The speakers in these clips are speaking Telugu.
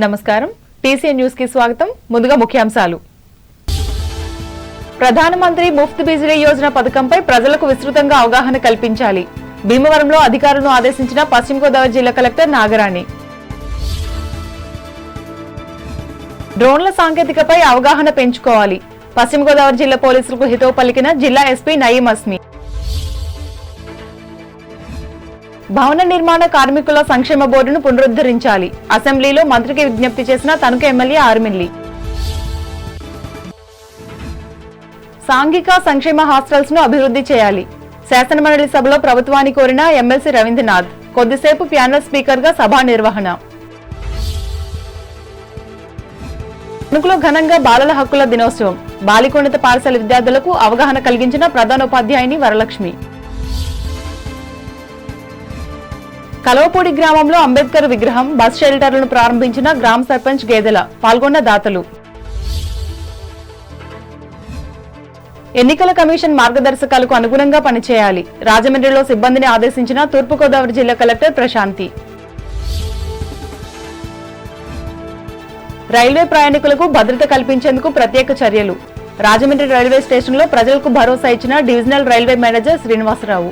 నమస్కారం టీసీ న్యూస్ కి స్వాగతం ముందుగా ముఖ్యాంశాలు ప్రధానమంత్రి ముఫ్త్ బిజిలీ యోజన పథకంపై ప్రజలకు విస్తృతంగా అవగాహన కల్పించాలి భీమవరంలో అధికారులను ఆదేశించిన పశ్చిమ గోదావరి జిల్లా కలెక్టర్ నాగరాణి డ్రోన్ల సాంకేతికపై అవగాహన పెంచుకోవాలి పశ్చిమ గోదావరి జిల్లా పోలీసులకు హితవు పలికిన జిల్లా ఎస్పీ నయీం అస్మి భవన నిర్మాణ కార్మికుల సంక్షేమ బోర్డును పునరుద్ధరించాలి అసెంబ్లీలో మంత్రికి విజ్ఞప్తి చేసిన తణుకు ఎమ్మెల్యే ఆర్మిల్లి సాంఘిక సంక్షేమ హాస్టల్స్ ను అభివృద్ధి చేయాలి శాసనమండలి సభలో ప్రభుత్వాన్ని కోరిన ఎమ్మెల్సీ రవీంద్రనాథ్ కొద్దిసేపు ప్యానెల్ స్పీకర్ గా సభ నిర్వహణ తణుకులో ఘనంగా బాలల హక్కుల దినోత్సవం బాలికోన్నత పాఠశాల విద్యార్థులకు అవగాహన కలిగించిన ప్రధానోపాధ్యాయుని వరలక్ష్మి కలవపూడి గ్రామంలో అంబేద్కర్ విగ్రహం బస్ షెల్టర్లను ప్రారంభించిన గ్రామ సర్పంచ్ గేదెల పాల్గొన్న దాతలు ఎన్నికల కమిషన్ మార్గదర్శకాలకు అనుగుణంగా పనిచేయాలి రాజమండ్రిలో సిబ్బందిని ఆదేశించిన తూర్పుగోదావరి జిల్లా కలెక్టర్ ప్రశాంతి రైల్వే ప్రయాణికులకు భద్రత కల్పించేందుకు ప్రత్యేక చర్యలు రాజమండ్రి రైల్వే స్టేషన్లో ప్రజలకు భరోసా ఇచ్చిన డివిజనల్ రైల్వే మేనేజర్ శ్రీనివాసరావు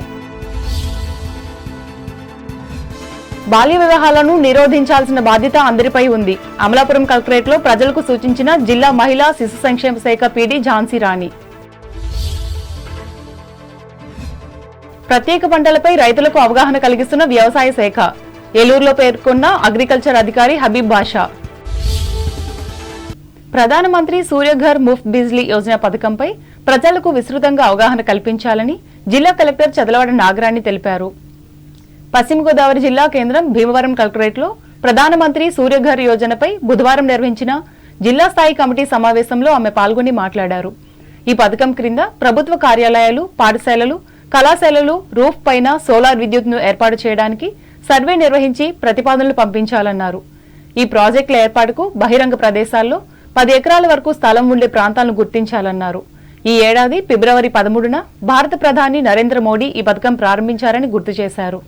బాల్య వివాహాలను నిరోధించాల్సిన బాధ్యత అందరిపై ఉంది అమలాపురం కలెక్టరేట్లో ప్రజలకు సూచించిన జిల్లా మహిళా శిశు సంక్షేమ శాఖ పీడీ ఝాన్సీ రాణి ప్రత్యేక పంటలపై రైతులకు అవగాహన కలిగిస్తున్న వ్యవసాయ శాఖ ఏలూరులో పేర్కొన్న అగ్రికల్చర్ అధికారి హబీబ్ బాషా ప్రధానమంత్రి సూర్యఘర్ ముఫ్త్ బిజ్లీ యోజన పథకంపై ప్రజలకు విస్తృతంగా అవగాహన కల్పించాలని జిల్లా కలెక్టర్ చదలవాడ నాగరాణి తెలిపారు పశ్చిమ గోదావరి జిల్లా కేంద్రం భీమవరం కలెక్టరేట్లో ప్రధానమంత్రి సూర్యఘర్ యోజనపై బుధవారం నిర్వహించిన జిల్లా స్థాయి కమిటీ సమావేశంలో ఆమె పాల్గొని మాట్లాడారు ఈ పథకం క్రింద ప్రభుత్వ కార్యాలయాలు పాఠశాలలు కళాశాలలు రూఫ్ పైన సోలార్ విద్యుత్ను ఏర్పాటు చేయడానికి సర్వే నిర్వహించి ప్రతిపాదనలు పంపించాలన్నారు ఈ ప్రాజెక్టుల ఏర్పాటుకు బహిరంగ ప్రదేశాల్లో 10 ఎకరాల వరకు స్థలం ఉండే ప్రాంతాలను గుర్తించాలన్నారు ఈ ఏడాది ఫిబ్రవరి 13న భారత ప్రధాని నరేంద్ర మోడీ ఈ పథకం ప్రారంభించారని గుర్తు చేశారు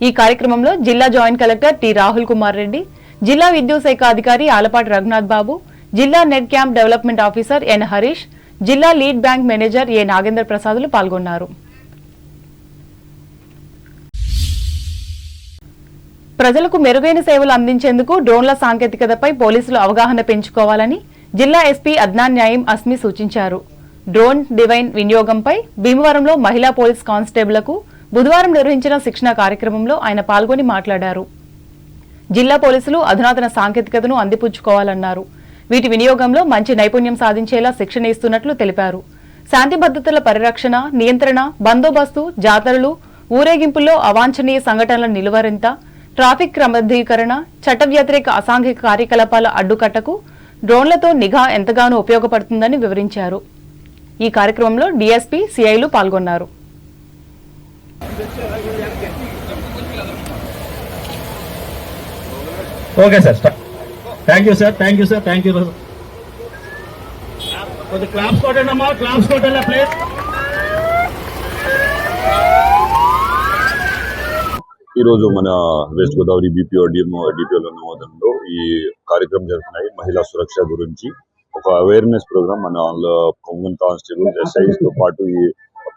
ఈ కార్యక్రమంలో జిల్లా joint collector T Rahul Kumar Reddy జిల్లా విద్యుత్ శాఖ అధికారి ఆలపాటి రఘునాథ్ బాబు జిల్లా net camp development officer N Harish జిల్లా lead bank manager A Nagendra ప్రసాదులు పాల్గొన్నారు ప్రజలకు మెరుగైన సేవలు అందించేందుకు డ్రోన్ల సాంకేతికతపై పోలీసులు అవగాహన పెంచుకోవాలని జిల్లా ఎస్పీ అద్నాన్ నయీం అస్మి సూచించారు డ్రోన్ డివైన్ వినియోగంపై భీమవరంలో మహిళా పోలీస్ కానిస్టేబుళ్లకు బుధవారం నిర్వహించిన శిక్షణ కార్యక్రమంలో ఆయన పాల్గొని మాట్లాడారు జిల్లా పోలీసులు అధునాతన సాంకేతికతను అందిపుచ్చుకోవాలన్నారు వీటి వినియోగంలో మంచి నైపుణ్యం సాధించేలా శిక్షణ ఇస్తున్నట్లు తెలిపారు శాంతి భద్రతల పరిరక్షణ నియంత్రణ బందోబస్తు జాతరలు ఊరేగింపుల్లో అవాంఛనీయ సంఘటనల నిలువరింత ట్రాఫిక్ క్రమబద్ధీకరణ చట్ట వ్యతిరేక అసాంఘిక కార్యకలాపాల అడ్డుకట్టకు డ్రోన్లతో నిఘా ఎంతగానో ఉపయోగపడుతుందని వివరించారు ఈ కార్యక్రమంలో డీఎస్పీ సిఐలు పాల్గొన్నారు okay sir thank you sir thank you sir thank you కొద్ది క్లాప్స్ కొట్టండి అమ్మా క్లాప్స్ కొట్టండి ప్లీజ్ ఈరోజు మన వెస్ట్ గోదావరి బీపీఓ డిపిఓల నమోదంలో ఈ కార్యక్రమం జరుగుతున్నాయి మహిళా సురక్ష గురించి ఒక అవేర్నెస్ ప్రోగ్రామ్ మన ఉమెన్ కానిస్టేబుల్ ఎస్ఐస్ తో పాటు ఈ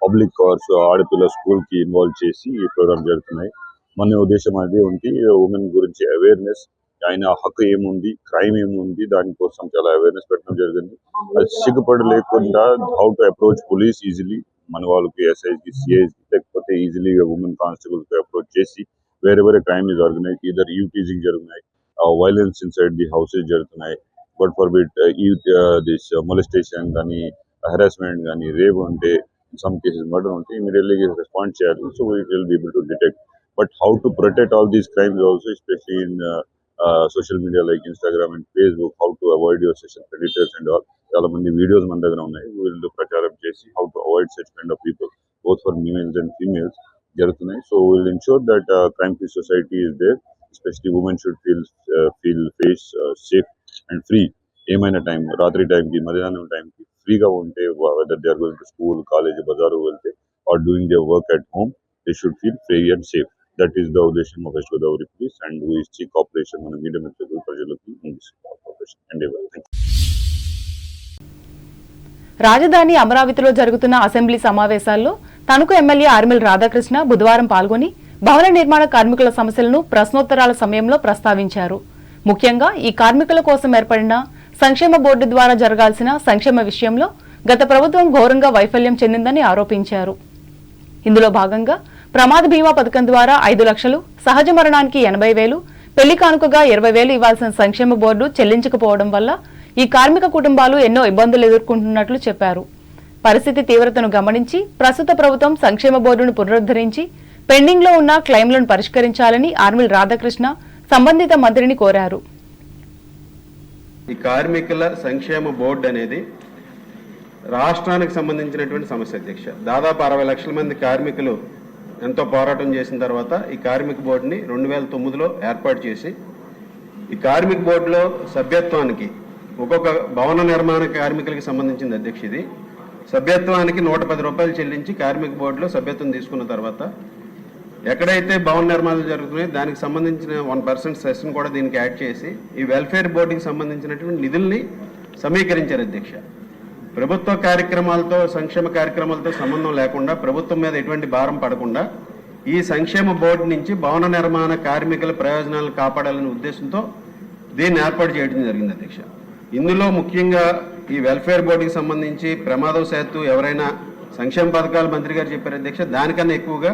పబ్లిక్ కార్స్ ఆడపిల్ల స్కూల్ కి ఇన్వాల్వ్ చేసి ఈ ప్రోగ్రామ్ జరుగుతున్నాయి మన ఉద్దేశం అనేది ఉంది ఉమెన్ గురించి అవేర్నెస్ ఆయన హక్కు ఏముంది క్రైమ్ ఏముంది దానికోసం చాలా అవేర్నెస్ పెట్టడం జరిగింది అది సిగ్గుపడి లేకుండా how to approach police easily మన వాళ్ళకి ఎస్ఐకి సిఐస్ లేకపోతే ఈజీలీ ఉమెన్ కానిస్టేబుల్ కి అప్రోచ్ చేసి వేరే crime is organise either teasing జరుగుతున్నాయి వైలెన్స్ ఇన్సైడ్ ది హౌసెస్ జరుగుతున్నాయి but for bit this molestation కానీ హెరాస్మెంట్ కానీ రేప్ ఉంటే సమ్ కేసెస్ మర్డర్ ఉంటే ఇమీడియట్లీ రెస్పాండ్ చేయాలి so it will be able to detect but how to protect all these crimes also especially in social media like Instagram and Facebook how to avoid your session predators and all చాలా మంది వీడియోస్ మన దగ్గర ఉన్నాయి వీళ్ళు ప్రచారం చేసి how to avoid such kind of people both for males and females జరుగుతున్నాయి so will ensure that crime free society is there especially women should feel face safe and free ఏమైనా టైం రాత్రి టైంకి మధ్యాహ్నం టైంకి ఫ్రీగా ఉంటే whether they are going to school college బజారు వెళ్తే or doing their work at home they should feel free and safe that is the ఉద్దేశం of West Godavari police and we seek cooperation మన మీడియా మిత్రులు ప్రజలకి కోఆపరేషన్ అండ్ రాజధాని అమరావతిలో జరుగుతున్న అసెంబ్లీ సమావేశాల్లో తణుకు ఎమ్మెల్యే ఆర్మిల్ రాధాకృష్ణ బుధవారం పాల్గొని భవన నిర్మాణ కార్మికుల సమస్యలను ప్రశ్నోత్తరాల సమయంలో ప్రస్తావించారు. ముఖ్యంగా ఈ కార్మికుల కోసం ఏర్పడిన సంక్షేమ బోర్డు ద్వారా జరగాల్సిన సంక్షేమ విషయంలో గత ప్రభుత్వం ఘోరంగా వైఫల్యం చెందిందని ఆరోపించారు. ఇందులో భాగంగా ప్రమాద బీమా పథకం ద్వారా 5 లక్షలు, సహజ మరణానికి 80,000, పెళ్లి కానుకగా 20,000 ఇవ్వాల్సిన సంక్షేమ బోర్డు చెల్లించకపోవడం వల్ల ఈ కార్మిక కుటుంబాలు ఎన్నో ఇబ్బందులు ఎదుర్కొంటున్నట్లు చెప్పారు. పరిస్థితి తీవ్రతను గమనించి ప్రస్తుత ప్రభుత్వం సంక్షేమ బోర్డును పునరుద్ధరించి పెండింగ్ లో ఉన్న క్లెయిమ్లను పరిష్కరించాలని ఆర్మిల్ రాధాకృష్ణ సంబంధిత మంత్రిని కోరారు. ఈ కార్మికుల సంక్షేమ బోర్డు అనేది రాష్ట్రానికి సంబంధించినటువంటి సమస్య అధ్యక్ష. దాదాపు 60 లక్షల మంది కార్మికులు ఎంతో పోరాటం చేసిన తర్వాత ఈ కార్మిక బోర్డుని 2009లో ఏర్పాటు చేసి ఈ కార్మిక బోర్డులో సభ్యత్వానికి ఒక్కొక్క భవన నిర్మాణ కార్మికులకి సంబంధించింది అధ్యక్ష. ఇది సభ్యత్వానికి 110 రూపాయలు చెల్లించి కార్మిక బోర్డులో సభ్యత్వం తీసుకున్న తర్వాత ఎక్కడైతే భవన నిర్మాణాలు జరుగుతున్నాయో దానికి సంబంధించిన 1% సెషన్ కూడా దీనికి యాడ్ చేసి ఈ వెల్ఫేర్ బోర్డుకి సంబంధించినటువంటి నిధుల్ని సమీకరించారు అధ్యక్ష. ప్రభుత్వ కార్యక్రమాలతో సంక్షేమ కార్యక్రమాలతో సంబంధం లేకుండా ప్రభుత్వం మీద ఎటువంటి భారం పడకుండా ఈ సంక్షేమ బోర్డు నుంచి భవన నిర్మాణ కార్మికుల ప్రయోజనాలను కాపాడాలనే ఉద్దేశంతో దీన్ని ఏర్పాటు చేయడం జరిగింది అధ్యక్ష. ఇందులో ముఖ్యంగా ఈ వెల్ఫేర్ బోర్డుకి సంబంధించి ప్రమాదవశాత్తు ఎవరైనా సంక్షేమ పథకాలు మంత్రి గారు చెప్పారు అధ్యక్ష. దానికన్నా ఎక్కువగా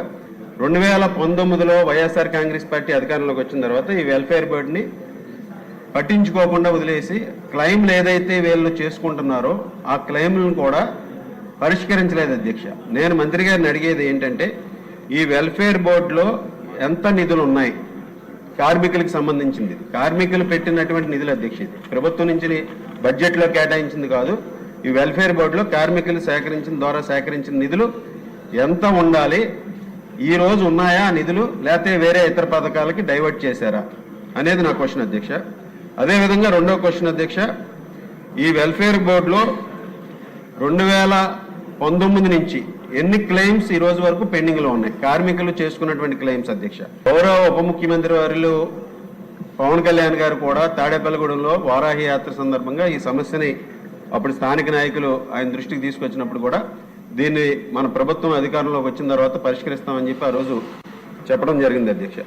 2019లో వైఎస్ఆర్ కాంగ్రెస్ పార్టీ అధికారంలోకి వచ్చిన తర్వాత ఈ వెల్ఫేర్ బోర్డుని పట్టించుకోకుండా వదిలేసి క్లెయిమ్లు ఏదైతే వీళ్ళు చేసుకుంటున్నారో ఆ క్లెయిమ్లను కూడా పరిష్కరించలేదు అధ్యక్ష. నేను మంత్రి గారిని అడిగేది ఏంటంటే ఈ వెల్ఫేర్ బోర్డులో ఎంత నిధులు ఉన్నాయి కార్మికులకు సంబంధించింది, కార్మికులు పెట్టినటువంటి నిధులు అధ్యక్ష. ఇది ప్రభుత్వం నుంచి బడ్జెట్లో కేటాయించింది కాదు. ఈ వెల్ఫేర్ బోర్డులో కార్మికులు సేకరించిన నిధులు ఎంత ఉండాలి, ఈ రోజు ఉన్నాయా నిధులు, లేకపోతే వేరే ఇతర పథకాలకి డైవర్ట్ చేశారా అనేది నా క్వశ్చన్ అధ్యక్ష. అదేవిధంగా రెండో క్వశ్చన్ అధ్యక్ష, ఈ వెల్ఫేర్ బోర్డులో 2019 నుంచి ఎన్ని క్లెయిమ్స్ ఈ రోజు వరకు పెండింగ్ లో ఉన్నాయి కార్మికులు చేసుకున్నటువంటి క్లెయిమ్స్ అధ్యక్ష. గౌరవ ఉప ముఖ్యమంత్రి వారిలు పవన్ కళ్యాణ్ గారు కూడా తాడేపల్లిగూడెంలో వారాహి యాత్ర సందర్భంగా ఈ సమస్యని అప్పుడు స్థానిక నాయకులు ఆయన దృష్టికి తీసుకొచ్చినప్పుడు కూడా దీన్ని మన ప్రభుత్వం అధికారంలోకి వచ్చిన తర్వాత పరిష్కరిస్తామని చెప్పి ఆ రోజు చెప్పడం జరిగింది అధ్యక్ష.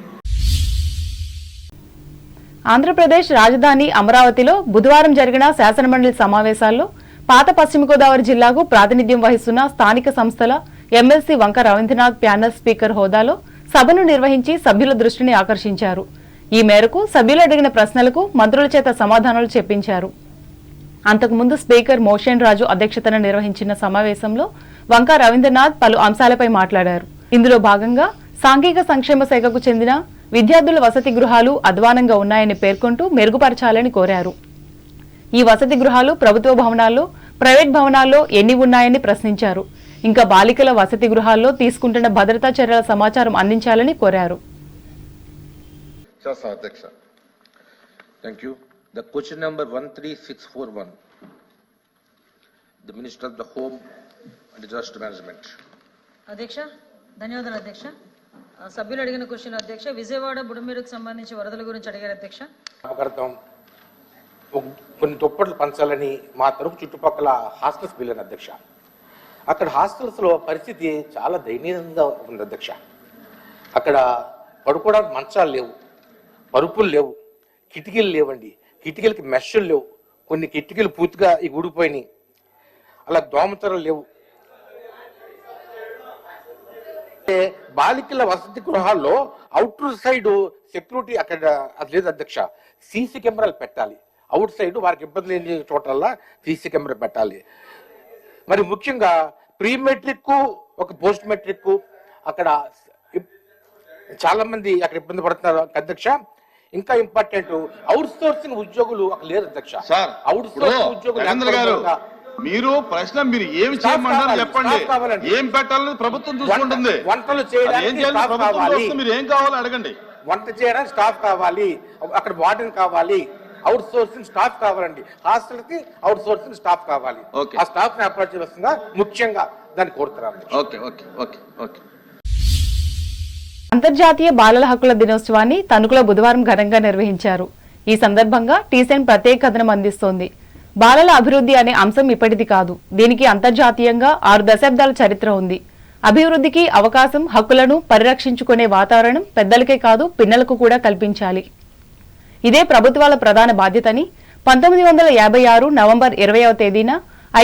ఆంధ్రప్రదేశ్ రాజధాని అమరావతిలో బుధవారం జరిగిన శాసనమండలి సమావేశాల్లో పాత పశ్చిమ గోదావరి జిల్లాకు ప్రాతినిధ్యం వహిస్తున్న స్థానిక సంస్థల ఎమ్మెల్సీ వంక రవీంద్రనాథ్ ప్యానెల్ స్పీకర్ హోదాలో సభను నిర్వహించి సభ్యుల దృష్టిని ఆకర్షించారు. ఈ మేరకు సభ్యులు అడిగిన ప్రశ్నలకు మంత్రుల చేత సమాధానాలు చెప్పించారు. అంతకుముందు స్పీకర్ మోషన్ రాజు అధ్యక్షతన నిర్వహించిన సమావేశంలో వంక రవీంద్రనాథ్ పలు అంశాలపై మాట్లాడారు. ఇందులో భాగంగా సాంఘిక సంక్షేమ శాఖకు చెందిన విద్యార్థుల వసతి గృహాలు అధ్వానంగా ఉన్నాయని పేర్కొంటూ మెరుగుపరచాలని కోరారు. ఈ వసతి గృహాలు ప్రభుత్వ భవనాల్లో, ప్రైవేట్ భవనాల్లో ఎన్ని ఉన్నాయని ప్రశ్నించారు. ఇంకా బాలికల వసతి గృహాల్లో తీసుకుంటున్న భద్రతా చర్యల సమాచారం అందించాలని కోరారు. Thank you. The question number 13641. The Minister of the Home and Disaster Management. అధ్యక్ష, ధన్యవాదాలు అధ్యక్ష. సభ్యులు అడిగిన క్వశ్చన్ అధ్యక్ష, విజయవాడ బుడమేరుకు సంబంధించి వరదల గురించి అడిగారు అధ్యక్ష. కొన్ని దుప్పట్లు పంచాలని మా తరపు చుట్టుపక్కల హాస్టల్స్ వెళ్ళాను అధ్యక్ష. అక్కడ హాస్టల్స్లో పరిస్థితి చాలా దయనీయంగా ఉంది అధ్యక్ష. అక్కడ పడుకోవడానికి మంచాలు లేవు, పరుపులు లేవు, కిటికీలు లేవండి, కిటికీలకి మెషలు లేవు, కొన్ని కిటికీలు పూర్తిగా ఊడిపోయినాయి, అలా దోమతెరలు లేవు. బాలికల వసతి గృహాల్లో అవుటర్ సైడ్ సెక్యూరిటీ అక్కడ అది లేదు అధ్యక్ష. సీసీ కెమెరాలు పెట్టాలి, అవుట్ సైడ్ వారికి ఇబ్బంది లేని చోటల్లా సీసీ కెమెరా పెట్టాలి. మరి ముఖ్యంగా ప్రీ మెట్రిక్ ఒక పోస్ట్ మెట్రిక్ అక్కడ చాలా మంది అక్కడ ఇబ్బంది పడుతున్నారు అధ్యక్ష. ఇంకా ఇంపార్టెంట్ అవుట్ సోర్సింగ్ ఉద్యోగులు అక్కడ లేరు అధ్యక్ష. అవుట్ సోర్సింగ్ ఉద్యోగులు మీరు ప్రశ్న మీరు ఏమి చేయమంటారు చెప్పండి, ఏం పెట్టాలని ప్రభుత్వం చూసుకుంటుంది. వంటలు చేయడానికి మీరు ఏం కావాలో అడగండి. వంట చేయడానికి స్టాఫ్ కావాలి, అక్కడ వార్డెన్ కావాలి, అవుట్ సోర్సింగ్ స్టాఫ్ కావాలండి. హాస్టల్ కి అవుట్ సోర్సింగ్ స్టాఫ్ కావాలి. ఆ స్టాఫ్ ని ఏర్పాటు చేస్తుందా ముఖ్యంగా దాన్ని కోరుతున్నాను. అంతర్జాతీయ బాలల హక్కుల దినోత్సవాన్ని తణుకులో బుధవారం ఘనంగా నిర్వహించారు. ఈ సందర్భంగా టీసెన్ ప్రత్యేక కథనం అందిస్తోంది. బాలల అభివృద్ధి అనే అంశం ఇప్పటిది కాదు. దీనికి అంతర్జాతీయంగా 6 దశాబ్దాల చరిత్ర ఉంది. అభివృద్ధికి అవకాశం, హక్కులను పరిరక్షించుకునే వాతావరణం పెద్దలకే కాదు పిన్నలకు కూడా కల్పించాలి. ఇదే ప్రభుత్వాల ప్రధాన బాధ్యతని 1956 నవంబర్ 20వ తేదీన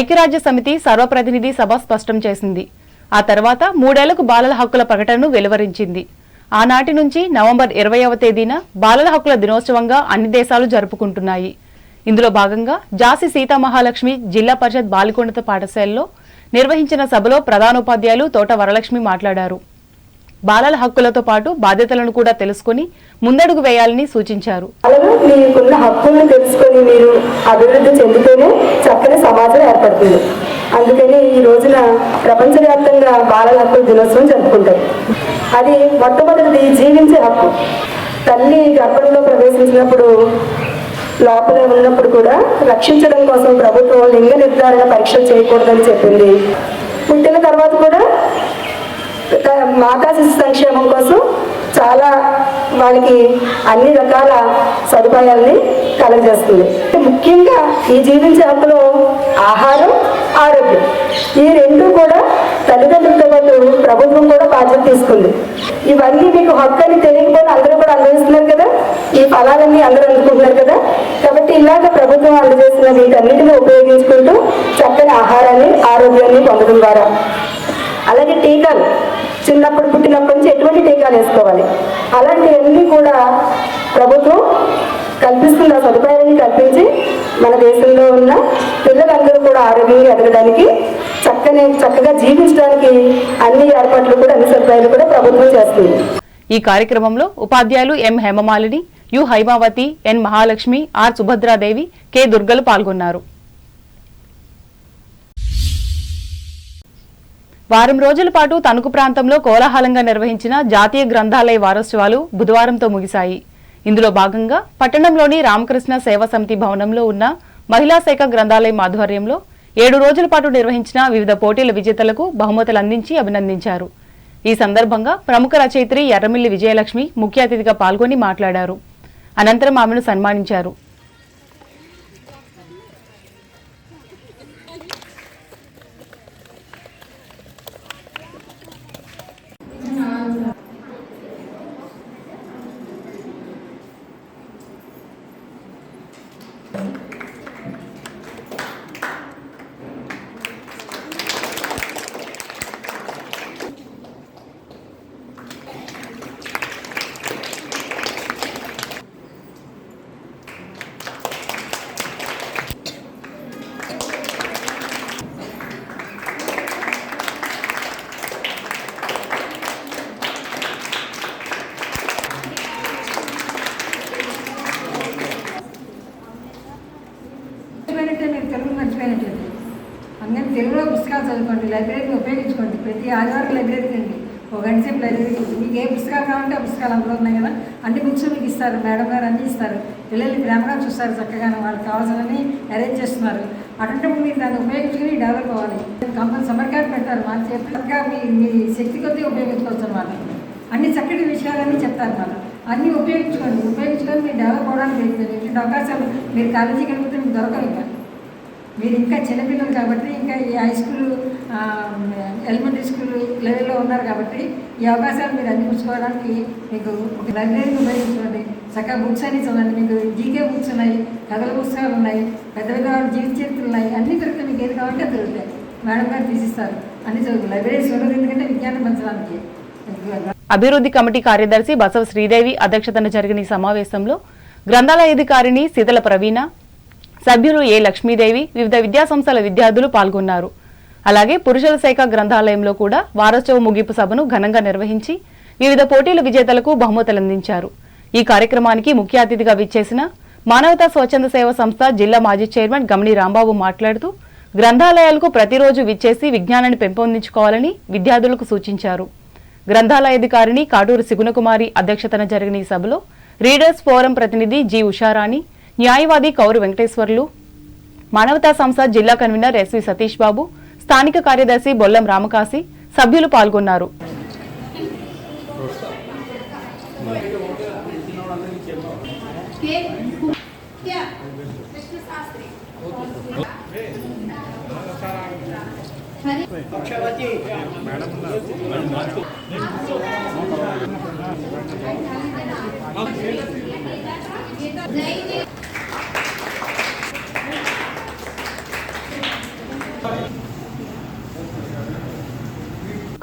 ఐక్యరాజ్య సమితి సర్వప్రతినిధి సభ స్పష్టం చేసింది. ఆ తర్వాత 3 ఏళ్లకు బాలల హక్కుల ప్రకటనను వెలువరించింది. ఆనాటి నుంచి నవంబర్ 20వ తేదీన బాలల హక్కుల దినోత్సవంగా అన్ని దేశాలు జరుపుకుంటున్నాయి. ఇందులో భాగంగా జాసి సీతామహాలక్ష్మి జిల్లా పరిషత్ బాలికోన్నత పాఠశాలలో నిర్వహించిన సభలో ప్రధానోపాధ్యాయులు తోట వరలక్ష్మి మాట్లాడారు. బాలల హక్కులతో పాటు బాధ్యతలను కూడా తెలుసుకుని ముందడుగు వేయాలని సూచించారు. మీకున్న హక్కులను తెలుసుకొని మీరు అభివృద్ధి చెందితేనే చక్కని సమాజం ఏర్పడుతుంది. అందుకని ఈ రోజున ప్రపంచవ్యాప్తంగా బాలల హక్కుల దినోత్సవం జరుపుకుంటారు. అది మొట్టమొదటిది జీవించే హక్కు. తల్లి గర్భంలో ప్రవేశించినప్పుడు లోపల ఉన్నప్పుడు కూడా రక్షించడం కోసం ప్రభుత్వం లింగ నిర్ధారణ పరీక్షలు చేయకూడదని చెప్పింది. పుట్టిన తర్వాత కూడా మాతా శిశు సంక్షేమం కోసం చాలా వాళ్ళకి అన్ని రకాల సదుపాయాలని కలగజేస్తుంది. ముఖ్యంగా ఈ జీవించే హక్కులో ఆహారం, ఆరోగ్యం ఈ రెండు కూడా తల్లిదండ్రులతో పాటు ప్రభుత్వం కూడా బాధ్యత తీసుకుంది. ఇవన్నీ మీకు హక్కు అని తెలియకపోతే అందరూ కూడా అనుభవిస్తున్నారు కదా, ఈ ఫలాలన్నీ అందరూ అందుకుంటున్నారు కదా. కాబట్టి ఇలాగ ప్రభుత్వం అందజేసిన వీటన్నిటిని ఉపయోగించుకుంటూ చక్కని ఆహారాన్ని, ఆరోగ్యాన్ని పొందడం ద్వారా, అలాగే టీకాలు చిన్నప్పుడు పుట్టినప్పటి నుంచి ఎటువంటి టీకాలు వేసుకోవాలి అలాంటివన్నీ కూడా ప్రభుత్వం కల్పిస్తుంది. ఆ సదుపాయాన్ని కల్పించి మన దేశంలో ఉన్న పిల్లలందరూ కూడా ఆరోగ్యంగా ఎదగడానికి, చక్కగా జీవించడానికి అన్ని ఏర్పాట్లు కూడా, అన్ని సదుపాయాలు కూడా ప్రభుత్వం చేస్తుంది. ఈ కార్యక్రమంలో ఉపాధ్యాయులు M Hemamalini, U Hymavathi, N Mahalakshmi, R Subhadradevi, K దుర్గలు పాల్గొన్నారు. వారం రోజుల పాటు తణుకు ప్రాంతంలో కోలాహలంగా నిర్వహించిన జాతీయ గ్రంథాలయ వారోత్సవాలు బుధవారంతో ముగిశాయి. ఇందులో భాగంగా పట్టణంలోని రామకృష్ణ సేవా సమితి భవనంలో ఉన్న మహిళా శాఖ గ్రంథాలయం ఆధ్వర్యంలో 7 రోజుల పాటు నిర్వహించిన వివిధ పోటీల విజేతలకు బహుమతులు అందించి అభినందించారు. ఈ సందర్భంగా ప్రముఖ రచయిత్రి ఎర్రమిల్లి విజయలక్ష్మి ముఖ్య అతిథిగా పాల్గొని మాట్లాడారు. అనంతరం ఆమెను సన్మానించారు. అందరూ తెలుగులో పుస్తకాలు చదువుకోండి, లైబ్రరీని ఉపయోగించుకోండి. ప్రతి ఆదివారం లైబ్రరీకి రండి, 1 గంట సేపు లైబ్రరీకి. మీకు ఏ పుస్తకాలు కావాలంటే ఆ పుస్తకాలు అందులో ఉన్నాయి కదా, అన్ని బుక్స్ మీకు ఇస్తారు. మేడం గారు అన్నీ ఇస్తారు. పిల్లల్ని ప్రేమగా చూస్తారు, చక్కగా వాళ్ళకి కావాల్సినవి అరేంజ్ చేస్తున్నారు. అటువంటిప్పుడు మీరు దాన్ని ఉపయోగించుకుని డెవలప్ అవ్వాలి. కంపల్సరీ సమ్మర్ క్యాంప్ పెడతారు, వాళ్ళు చెప్పినట్టుగా మీ శక్తి కొద్దీ ఉపయోగించుకోవచ్చు అన్నమాట. అన్ని చక్కటి విషయాలన్నీ చెప్తారు వాళ్ళు. అన్నీ ఉపయోగించుకొని మీరు డెవలప్ అవ్వడానికి వెళ్తుంది. ఇటువంటి అవకాశాలు మీరు కాలేజీకి వెళ్ళిపోతే మీకు దొరకవు. ఇంకా మీరు ఇంకా చిన్నపిల్లలు కాబట్టి, ఇంకా ఈ హై స్కూల్, ఎలిమెంటరీ స్కూల్ లెవెల్లో ఉన్నారు కాబట్టి ఈ అవకాశాలు మీరు అందిపుచ్చుకోవడానికి మీకు ఒక లైబ్రరీని ఉపయోగించుకోండి. చక్కగా బుక్స్ అన్ని చదవండి. మీకు జీకే బుక్స్ ఉన్నాయి, కథల పుస్తకాలు ఉన్నాయి, పెద్ద జీవిత చరిత్రలు ఉన్నాయి. అన్నీ దొరుకుతాయి. మీకు ఏది కావాలంటే అది దొరుకుతాయి. మేడం గారు తీసిస్తారు. అన్ని చదువు లైబ్రరీస్ ఉన్నది ఎందుకంటే విజ్ఞానం పెంచడానికి. అభివృద్ధి కమిటీ కార్యదర్శి బసవ శ్రీదేవి అధ్యక్షతన జరిగిన ఈ సమావేశంలో గ్రంథాలయాధికారిణి శీతల ప్రవీణ, సభ్యులు ఏ లక్ష్మీదేవి, వివిధ విద్యాసంస్థల విద్యార్థులు పాల్గొన్నారు. అలాగే పురుషుల శాఖ గ్రంథాలయంలో కూడా వారోత్సవ ముగింపు సభను ఘనంగా నిర్వహించి వివిధ పోటీల విజేతలకు బహుమతులందించారు. ఈ కార్యక్రమానికి ముఖ్య అతిథిగా విచ్చేసిన మానవతా స్వచ్ఛంద సేవ సంస్థ జిల్లా మాజీ చైర్మన్ గమని రాంబాబు మాట్లాడుతూ గ్రంథాలయాలకు ప్రతిరోజు విచ్చేసి విజ్ఞానాన్ని పెంపొందించుకోవాలని విద్యార్థులకు సూచించారు. గ్రంథాలయాధికారిణి కాటూరు సిగుణకుమారి అధ్యక్షతన జరిగిన ఈ సభలో రీడర్స్ ఫోరం ప్రతినిధి జి ఉషారాణి, న్యాయవాది కౌరు వెంకటేశ్వర్లు, మానవతా సంస్థ జిల్లా కన్వీనర్ ఎస్వి సతీష్ బాబు, స్థానిక కార్యదర్శి బొల్లం రామకాశి, సభ్యులు పాల్గొన్నారు.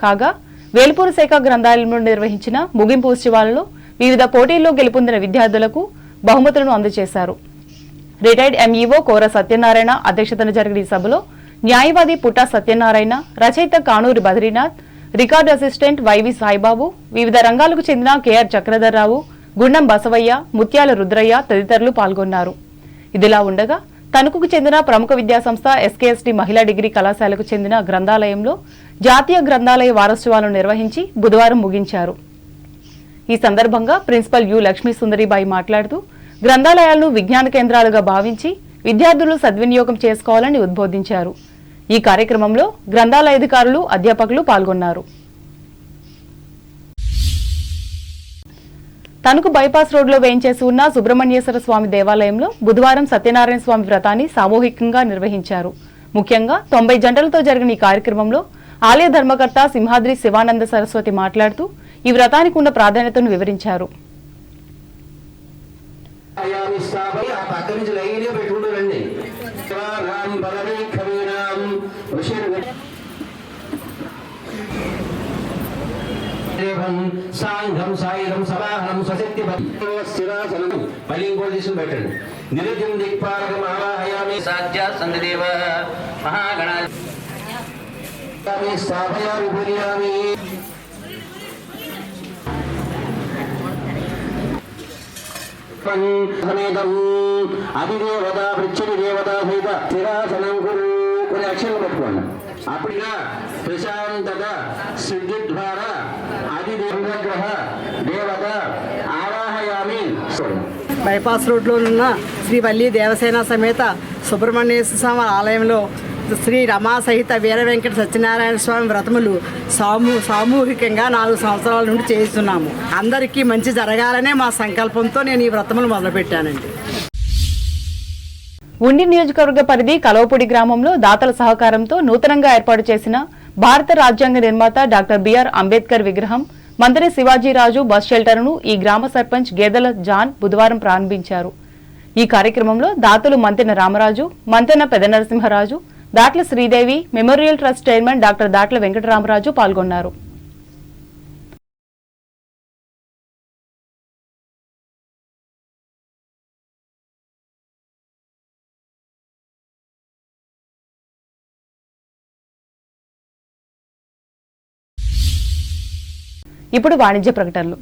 కాగా వేల్పూరు శాఖ గ్రంథాలయంలో నిర్వహించిన ముగింపు ఉత్సవాలలో వివిధ పోటీల్లో గెలుపొందిన విద్యార్థులకు బహుమతులను అందజేశారు. రిటైర్డ్ ఎంఈఓ కోర సత్యనారాయణ అధ్యక్షతన జరిగిన ఈ సభలో న్యాయవాది పుట్టా సత్యనారాయణ, రచయిత Kanuri Badrinath, record assistant Y V Saibabu, వివిధ రంగాలకు చెందిన కెఆర్ చక్రధర్రావు, గుండం బసవయ్య, ముత్యాల రుద్రయ్య తదితరులు పాల్గొన్నారు. ఇదిలా ఉండగా తణుకుకు చెందిన ప్రముఖ విద్యాసంస్థ ఎస్కేఎస్టీ మహిళా డిగ్రీ కళాశాలకు చెందిన గ్రంథాలయంలో జాతీయ గ్రంథాలయ వారోత్సవాలను నిర్వహించి బుధవారం ముగించారు. ఈ సందర్భంగా ప్రిన్సిపల్ యు లక్ష్మీ సుందరిబాయి మాట్లాడుతూ గ్రంథాలయాలను విజ్ఞాన కేంద్రాలుగా భావించి విద్యార్థులు సద్వినియోగం చేసుకోవాలని ఉద్బోధించారు. ఈ కార్యక్రమంలో గ్రంథాలయాధికారులు, అధ్యాపకులు పాల్గొన్నారు. తణుకు బైపాస్ రోడ్లో వేయించేసి ఉన్న సుబ్రహ్మణ్యేశ్వర స్వామి దేవాలయంలో బుధవారం సత్యనారాయణ స్వామి వ్రతాన్ని సామూహికంగా నిర్వహించారు. ముఖ్యంగా 90 జంటలతో జరిగిన ఈ కార్యక్రమంలో ఆలయ ధర్మకర్త సింహాద్రి శివానంద సరస్వతి మాట్లాడుతూ ఈ వ్రతానికి ఉన్న ప్రాధాన్యతను వివరించారు. సాంఘం సాయుధం సవాహనం స్వశక్తి స్థిరాసనం పలింగోడు తీసుకుని పెట్టండి. నిరుద్యం దిక్పాలకం ఆవాహయామి సాధ్యా సందేవ మహాగణామి స్థాపయామి పూజయామి. సమేతం అధిదేవత పృచ్చడి దేవత సహిత స్థిరాసనం కురు. కొన్ని అక్షరాలు పట్టుకోండి. అప్పుడుగా ప్రశాంతత సిద్ధి ద్వారా అధిదేవగ్రహ దేవత ఆవాహయామి. బైపాస్ రోడ్లో ఉన్న శ్రీ వల్లి దేవసేన సమేత సుబ్రహ్మణ్యేశ్వర స్వామి ఆలయంలో శ్రీ రమా సహిత వీర వెంకట సత్యనారాయణ స్వామి వ్రతములు సామూహికంగా 4 సంవత్సరాల నుండి చేస్తున్నాము. అందరికీ మంచి జరగాలనే మా సంకల్పంతో నేను ఈ వ్రతములు మొదలుపెట్టానండి. ఉండి నియోజకవర్గ పరిధి కలవపూడి గ్రామంలో దాతల సహకారంతో నూతనంగా ఏర్పాటు చేసిన భారత రాజ్యాంగ నిర్మాత డాక్టర్ బిఆర్ అంబేద్కర్ విగ్రహం, మంత్రి శివాజీరాజు బస్ షెల్టర్ను ఈ గ్రామ సర్పంచ్ గేదెల జాన్ బుధవారం ప్రారంభించారు. ఈ కార్యక్రమంలో దాతలు Mantena Ramaraju, Mantena Pedanarasimharaju, Datla Sridevi, memorial trust chairman doctor Datla Venkataramaraju పాల్గొన్నారు. ఇప్పుడు వాణిజ్య ప్రకటనలు.